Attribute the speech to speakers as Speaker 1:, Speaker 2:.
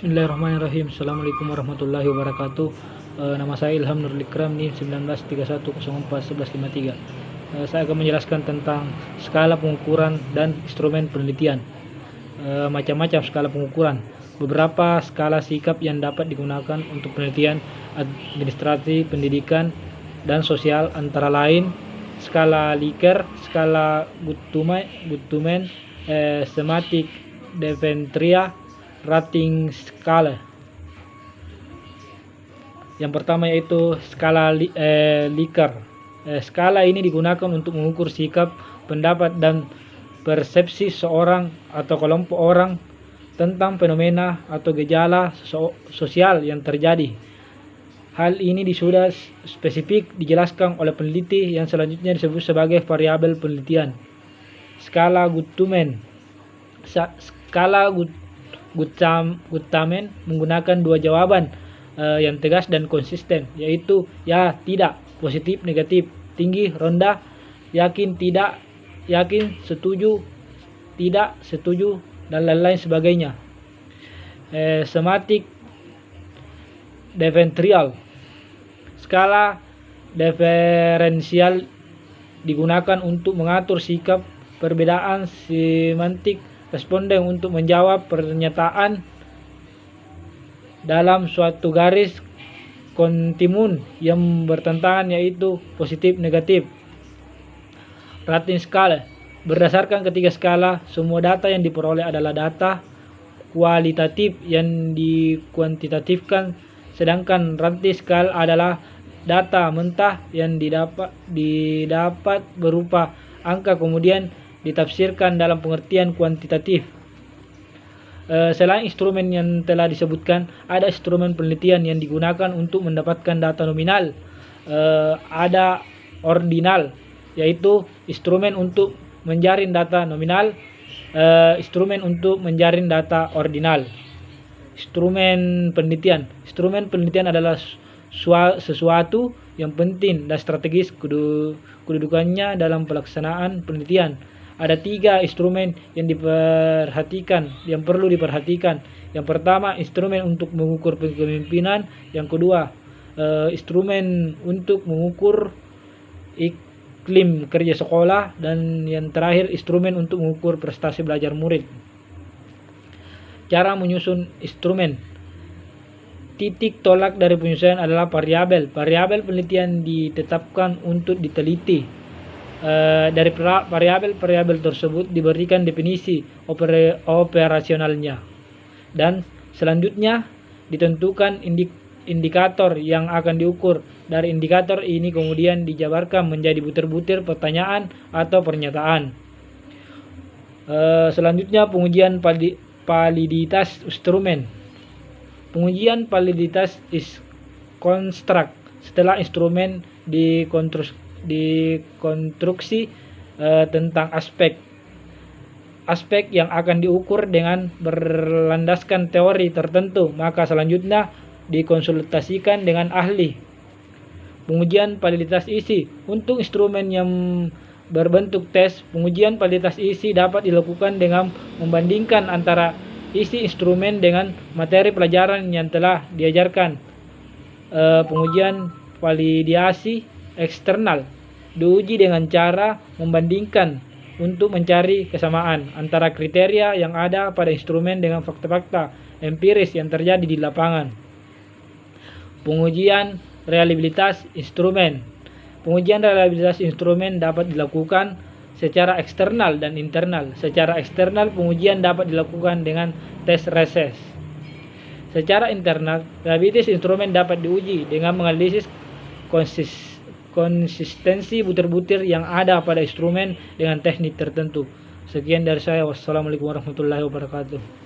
Speaker 1: Bismillahirrahmanirrahim. Assalamualaikum warahmatullahi wabarakatuh. Nama saya Ilham Nurul Ikram, NIM 1931041153. Saya akan menjelaskan tentang skala pengukuran dan instrumen penelitian. Macam-macam skala pengukuran. Beberapa skala sikap yang dapat digunakan untuk penelitian administrasi, pendidikan, dan sosial antara lain skala Likert, skala Guttman, Semantic Deventria, rating skala. Yang pertama yaitu skala Likert. Skala ini digunakan untuk mengukur sikap, pendapat, dan persepsi seorang atau kelompok orang tentang fenomena atau gejala sosial yang terjadi. Hal ini sudah spesifik dijelaskan oleh peneliti yang selanjutnya disebut sebagai variabel penelitian. Skala Guttman. Skala Guttman menggunakan dua jawaban yang tegas dan konsisten, yaitu ya, tidak, positif, negatif, tinggi, rendah, yakin, tidak yakin, setuju, tidak setuju, dan lain-lain sebagainya. Semantic Deventria. Skala diferensial digunakan untuk mengatur sikap perbedaan semantik responden untuk menjawab pernyataan dalam suatu garis kontinum yang bertentangan, yaitu positif negatif. Rating skala. Berdasarkan ketiga skala, semua data yang diperoleh adalah data kualitatif yang dikuantitatifkan, sedangkan rating skala adalah data mentah yang didapat berupa angka kemudian ditafsirkan dalam pengertian kuantitatif. Selain instrumen yang telah disebutkan, ada instrumen penelitian yang digunakan untuk mendapatkan data nominal. Ada ordinal, yaitu instrumen untuk menjaring data nominal, instrumen untuk menjaring data ordinal. Instrumen penelitian. Instrumen penelitian adalah sesuatu yang penting dan strategis kedudukannya dalam pelaksanaan penelitian. Ada tiga instrumen yang perlu diperhatikan. Yang pertama, instrumen untuk mengukur kepemimpinan. Yang kedua, instrumen untuk mengukur iklim kerja sekolah. Dan yang terakhir, instrumen untuk mengukur prestasi belajar murid. Cara menyusun instrumen. Titik tolak dari penyusunan adalah variabel. Variabel penelitian ditetapkan untuk diteliti. Dari variabel tersebut diberikan definisi operasionalnya, dan selanjutnya ditentukan indikator yang akan diukur. Dari indikator ini kemudian dijabarkan menjadi butir-butir pertanyaan atau pernyataan. Selanjutnya pengujian validitas instrumen. Pengujian validitas is construct setelah instrumen dikonstruksi tentang aspek yang akan diukur dengan berlandaskan teori tertentu, maka selanjutnya dikonsultasikan dengan ahli. Pengujian validitas isi. Untuk instrumen yang berbentuk tes, pengujian validitas isi dapat dilakukan dengan membandingkan antara isi instrumen dengan materi pelajaran yang telah diajarkan. Pengujian validasi eksternal diuji dengan cara membandingkan untuk mencari kesamaan antara kriteria yang ada pada instrumen dengan fakta-fakta empiris yang terjadi di lapangan. Pengujian reliabilitas instrumen. Pengujian reliabilitas instrumen dapat dilakukan secara eksternal dan internal. Secara eksternal, pengujian dapat dilakukan dengan tes reses. Secara internal, reliabilitas instrumen dapat diuji dengan menganalisis konsistensi butir-butir yang ada pada instrumen dengan teknik tertentu. Sekian dari saya. Wassalamualaikum warahmatullahi wabarakatuh.